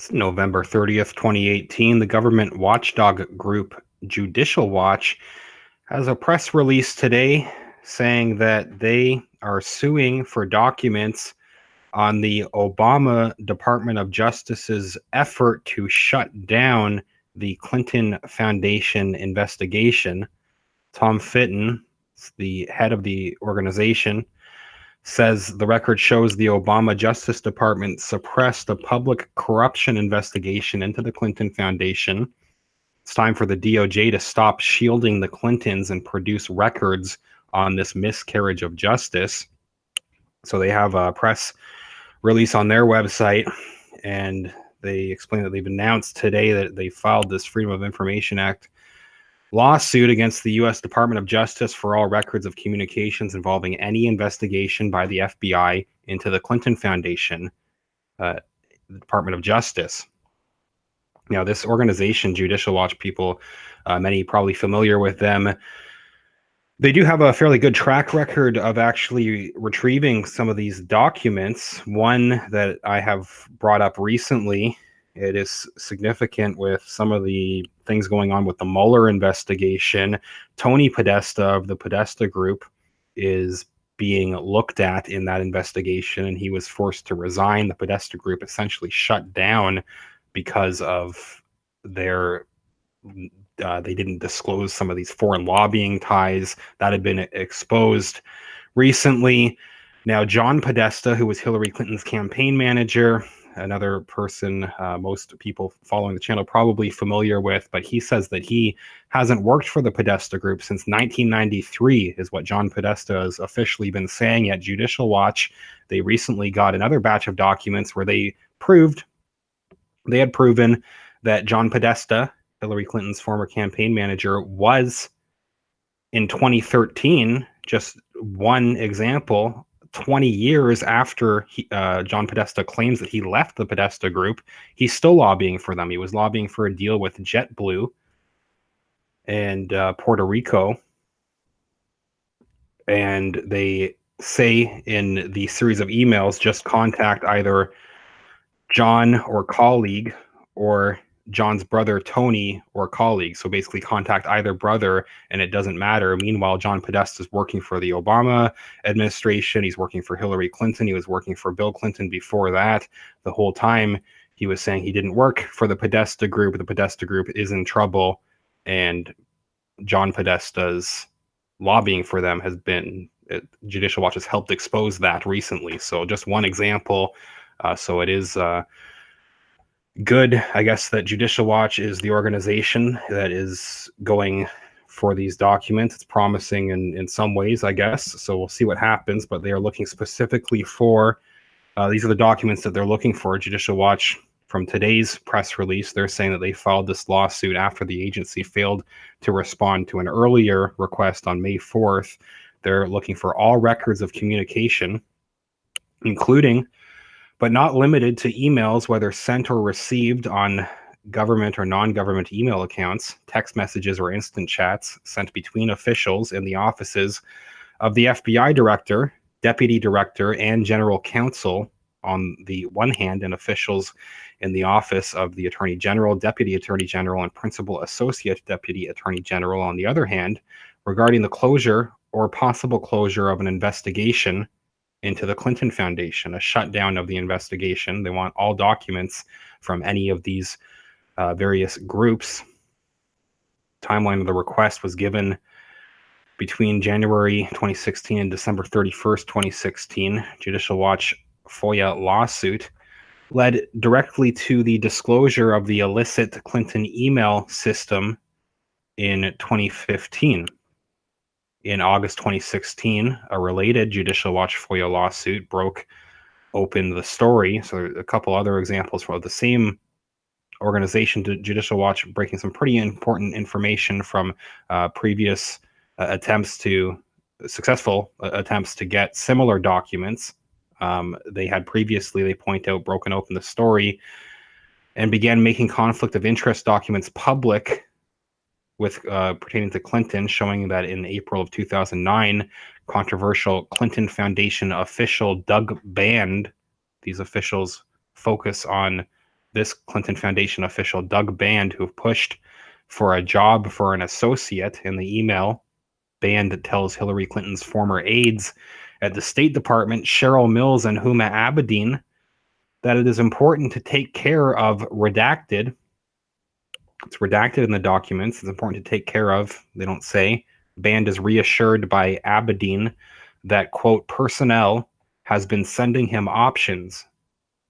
It's November 30th, 2018. The government watchdog group Judicial Watch has a press release today saying that they are suing for documents on the Obama Department of Justice's effort to shut down the Clinton Foundation investigation. Tom Fitton, the head of the organization, says the record shows the Obama Justice Department suppressed a public corruption investigation into the Clinton Foundation. It's time for the DOJ to stop shielding the Clintons and produce records on this miscarriage of justice. So they have a press release on their website, and they explain that they've announced today that they filed this Freedom of Information Act lawsuit against the U.S. Department of Justice for all records of communications involving any investigation by the FBI into the Clinton Foundation, the Department of Justice. Now, this organization, Judicial Watch, people, many probably familiar with them, they do have a fairly good track record of actually retrieving some of these documents. One that I have brought up recently, it is significant with some of the things going on with the Mueller investigation. Tony Podesta of the Podesta Group is being looked at in that investigation, and he was forced to resign. The Podesta Group essentially shut down because of their they didn't disclose some of these foreign lobbying ties that had been exposed recently. Now, John Podesta, who was Hillary Clinton's campaign manager, another person most people following the channel probably familiar with, but he says that he hasn't worked for the Podesta Group since 1993 is what John Podesta has officially been saying at Judicial Watch. They recently got another batch of documents where they had proven that John Podesta, Hillary Clinton's former campaign manager, was in 2013, just one example, 20 years after John Podesta claims that he left the Podesta Group, he's still lobbying for them. He was lobbying for a deal with JetBlue and Puerto Rico. And they say in the series of emails, just contact either John or colleague, or John's brother Tony or colleague. So basically contact either brother and it doesn't matter. Meanwhile, John Podesta is working for the Obama administration. He's working for Hillary Clinton. He was working for Bill Clinton before that. The whole time he was saying he didn't work for the Podesta Group. The Podesta Group is in trouble, and John Podesta's lobbying for them has been, Judicial Watch has helped expose that recently. So just one example. So it is good, I guess, that Judicial Watch is the organization that is going for these documents. It's promising in some ways, I guess. So we'll see what happens, but they are looking specifically for, these are the documents that they're looking for. Judicial Watch, from today's press release, they're saying that they filed this lawsuit after the agency failed to respond to an earlier request on May 4th. They're looking for all records of communication, including but not limited to emails, whether sent or received on government or non-government email accounts, text messages or instant chats sent between officials in the offices of the FBI director, deputy director, and general counsel on the one hand, and officials in the office of the attorney general, deputy attorney general, and principal associate deputy attorney general on the other hand, regarding the closure or possible closure of an investigation into the Clinton Foundation, a shutdown of the investigation. They want all documents from any of these various groups. Timeline of the request was given between January 2016 and December 31st, 2016. Judicial Watch FOIA lawsuit led directly to the disclosure of the illicit Clinton email system in 2015. In August 2016, a related Judicial Watch FOIA lawsuit broke open the story. So a couple other examples from the same organization, Judicial Watch, breaking some pretty important information from previous successful attempts to get similar documents. They had previously, they point out, broken open the story and began making conflict of interest documents public with pertaining to Clinton, showing that in April of 2009, controversial Clinton Foundation official Doug Band, these officials focus on this Clinton Foundation official, Doug Band, who pushed for a job for an associate. In the email, Band tells Hillary Clinton's former aides at the State Department, Cheryl Mills and Huma Abedin, that it is important to take care of redacted. It's redacted in the documents. It's important to take care of, they don't say. Band is reassured by Abedin that, quote, personnel has been sending him options.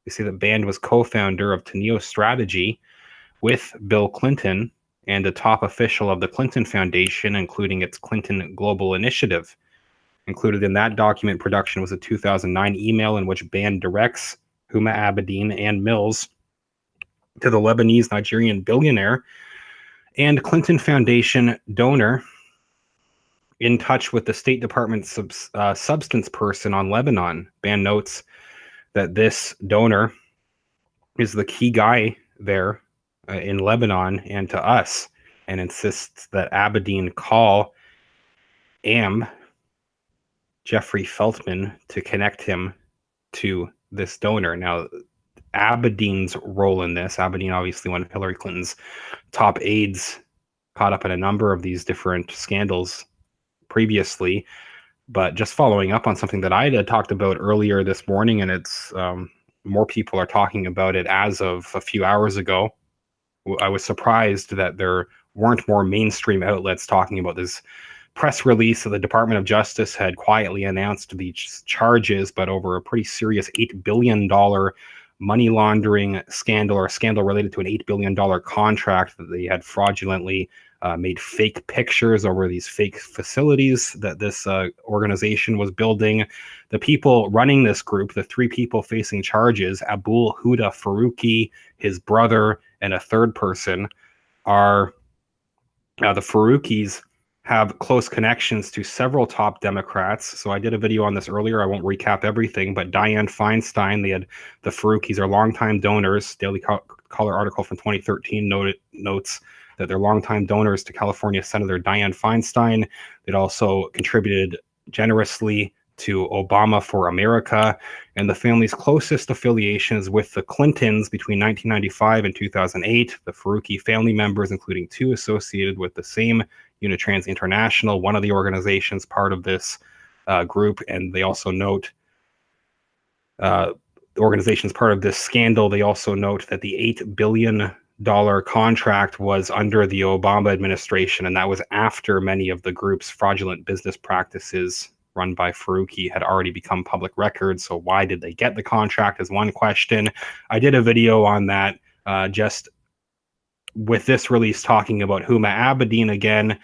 You see that Band was co-founder of Teneo Strategy with Bill Clinton and a top official of the Clinton Foundation, including its Clinton Global Initiative. Included in that document production was a 2009 email in which Band directs Huma Abedin and Mills to the Lebanese Nigerian billionaire and Clinton Foundation donor in touch with the State Department substance person on Lebanon. Band notes that this donor is the key guy there in Lebanon and to us, and insists that Abedin call Jeffrey Feltman to connect him to this donor. Now, Abedin's role in this, Abedin, obviously one of Hillary Clinton's top aides, caught up in a number of these different scandals previously, but just following up on something that I had talked about earlier this morning, and it's more people are talking about it as of a few hours ago. I was surprised that there weren't more mainstream outlets talking about this press release that the Department of Justice had quietly announced these charges, but over a pretty serious $8 billion money laundering scandal, or a scandal related to an $8 billion contract that they had fraudulently made fake pictures over these fake facilities that this organization was building. The people running this group, the three people facing charges, Abul Huda Faruqi, his brother, and a third person, are the Faruqis have close connections to several top Democrats. So I did a video on this earlier. I won't recap everything, but Dianne Feinstein, the Faruqis are longtime donors. Daily Caller article from 2013 notes that they're longtime donors to California Senator Dianne Feinstein. They'd also contributed generously to Obama for America, and the family's closest affiliations with the Clintons between 1995 and 2008. The Faruqi family members, including two associated with the same Unitrans International, one of the organizations part of this group, and they also note the organization's part of this scandal. They also note that the $8 billion contract was under the Obama administration, and that was after many of the group's fraudulent business practices run by Faruqi had already become public record. So why did they get the contract is one question. I did a video on that just with this release talking about Huma Abedin again.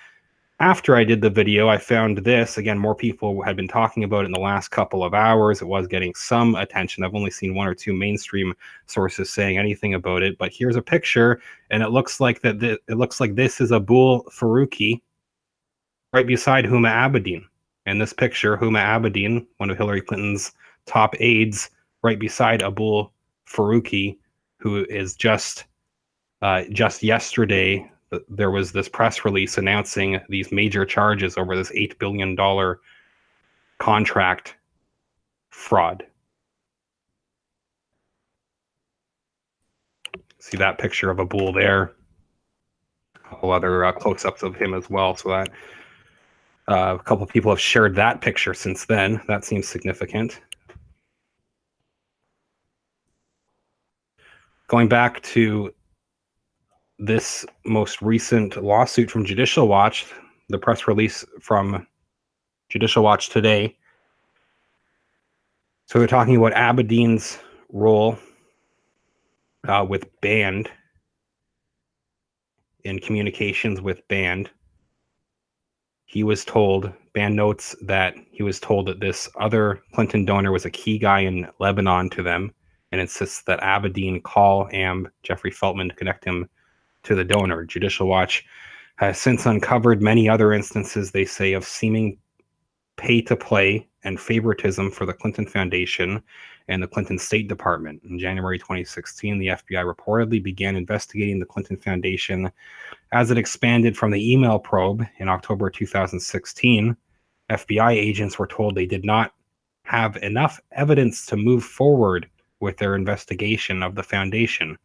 After I did the video, I found this. Again, more people had been talking about it in the last couple of hours. It was getting some attention. I've only seen one or two mainstream sources saying anything about it, but here's a picture, and it looks like this is Abul Faruqi right beside Huma Abedin. In this picture, Huma Abedin, one of Hillary Clinton's top aides, right beside Abul Faruqi, who is just yesterday, there was this press release announcing these major charges over this $8 billion contract fraud. See that picture of Abul there. A couple other close-ups of him as well. So that a couple of people have shared that picture since then. That seems significant. Going back to this most recent lawsuit from Judicial Watch, the press release from Judicial Watch today. So they're talking about Abedin's role with Band, in communications with Band. Band notes that he was told that this other Clinton donor was a key guy in Lebanon to them, and insists that Abedin call Jeffrey Feltman to connect him to the donor. Judicial Watch has since uncovered many other instances, they say, of seeming pay-to-play and favoritism for the Clinton Foundation and the Clinton State Department. In January 2016, the FBI reportedly began investigating the Clinton Foundation as it expanded from the email probe. In October 2016, FBI agents were told they did not have enough evidence to move forward with their investigation of the foundation.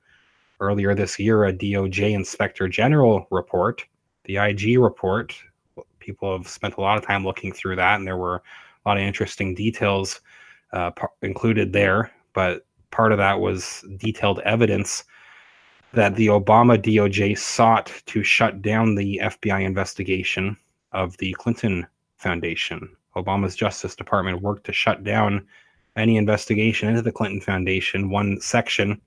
earlier this year, a DOJ Inspector General report, the IG report. People have spent a lot of time looking through that, and there were a lot of interesting details included there. But part of that was detailed evidence that the Obama DOJ sought to shut down the FBI investigation of the Clinton Foundation. Obama's Justice Department worked to shut down any investigation into the Clinton Foundation. One section,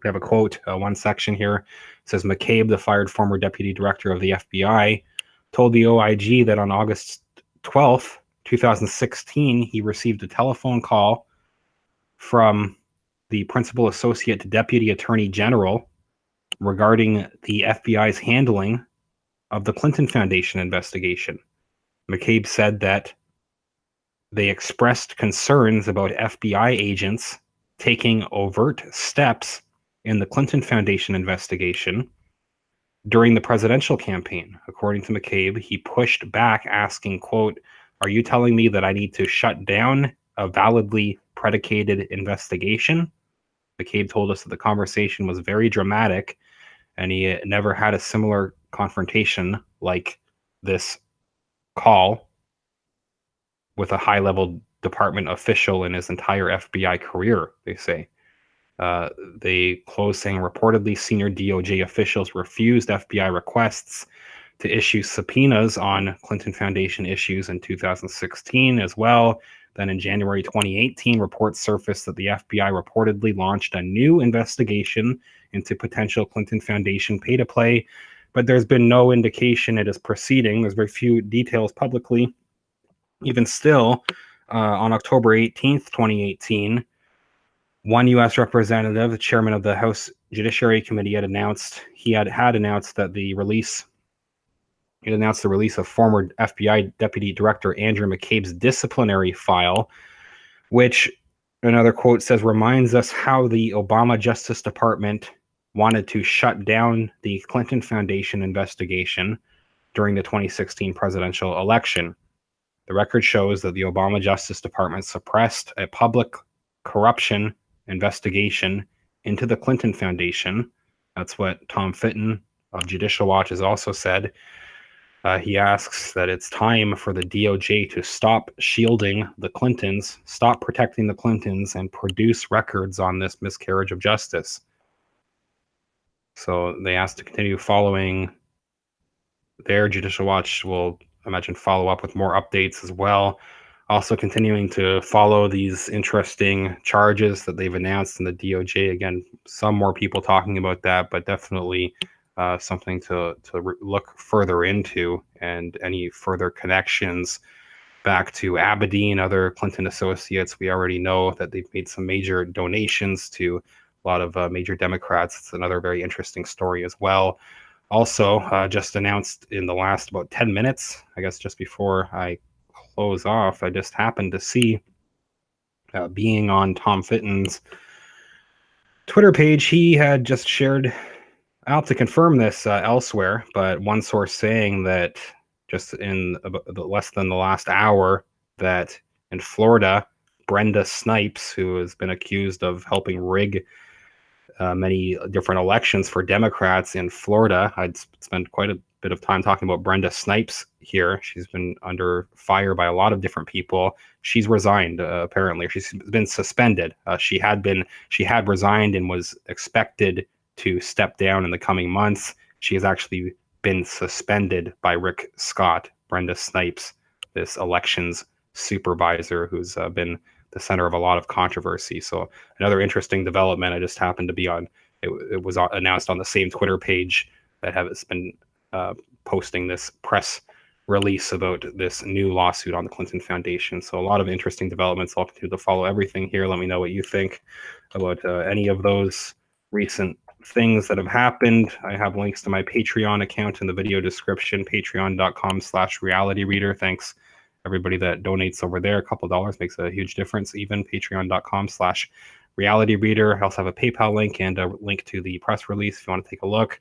we have a quote, one section here says, McCabe, the fired former deputy director of the FBI, told the OIG that on August 12th, 2016, he received a telephone call from the principal associate deputy attorney general regarding the FBI's handling of the Clinton Foundation investigation. McCabe said that they expressed concerns about FBI agents taking overt steps in the Clinton Foundation investigation during the presidential campaign. According to McCabe, he pushed back asking, quote, "Are you telling me that I need to shut down a validly predicated investigation?" McCabe told us that the conversation was very dramatic, and he never had a similar confrontation like this call with a high-level department official in his entire FBI career, they say. They closed saying reportedly senior DOJ officials refused FBI requests to issue subpoenas on Clinton Foundation issues in 2016 as well. Then in January 2018, reports surfaced that the FBI reportedly launched a new investigation into potential Clinton Foundation pay-to-play, but there's been no indication it is proceeding. There's very few details publicly. Even still, on October 18th, 2018, one U.S. representative, the chairman of the House Judiciary Committee, had announced that the release of former FBI Deputy Director Andrew McCabe's disciplinary file, which, another quote says, reminds us how the Obama Justice Department wanted to shut down the Clinton Foundation investigation during the 2016 presidential election. The record shows that the Obama Justice Department suppressed a public corruption investigation into the Clinton Foundation. That's what Tom Fitton of Judicial Watch has also said. He asks that it's time for the DOJ to stop shielding the Clintons, stop protecting the Clintons, and produce records on this miscarriage of justice. So they asked to continue following there. Judicial Watch will, imagine, follow up with more updates as well. Also continuing to follow these interesting charges that they've announced in the DOJ. Again, some more people talking about that, but definitely something to look further into, and any further connections back to Abedin, other Clinton associates. We already know that they've made some major donations to a lot of major Democrats. It's another very interesting story as well. Also, just announced in the last about 10 minutes, I guess just before I close off, I just happened to see, being on Tom Fitton's Twitter page, he had just shared, I'll have to confirm this elsewhere, but one source saying that just in less than the last hour, that in Florida, Brenda Snipes, who has been accused of helping rig many different elections for Democrats in Florida. I'd spent quite a bit of time talking about Brenda Snipes here. She's been under fire by a lot of different people. She's resigned, apparently. She's been suspended. She had resigned and was expected to step down in the coming months. She has actually been suspended by Rick Scott, Brenda Snipes, this elections supervisor who's been the center of a lot of controversy. So another interesting development. I just happened to be on, it was announced on the same Twitter page that has been posting this press release about this new lawsuit on the Clinton Foundation. So a lot of interesting developments. I'll continue to follow everything here. Let me know what you think about any of those recent things that have happened. I have links to my Patreon account in the video description, patreon.com/realityreader. Thanks everybody that donates over there. A couple dollars makes a huge difference. Even patreon.com/realityreader. I also have a PayPal link and a link to the press release if you want to take a look.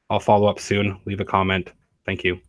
I'll follow up soon. Leave a comment. Thank you.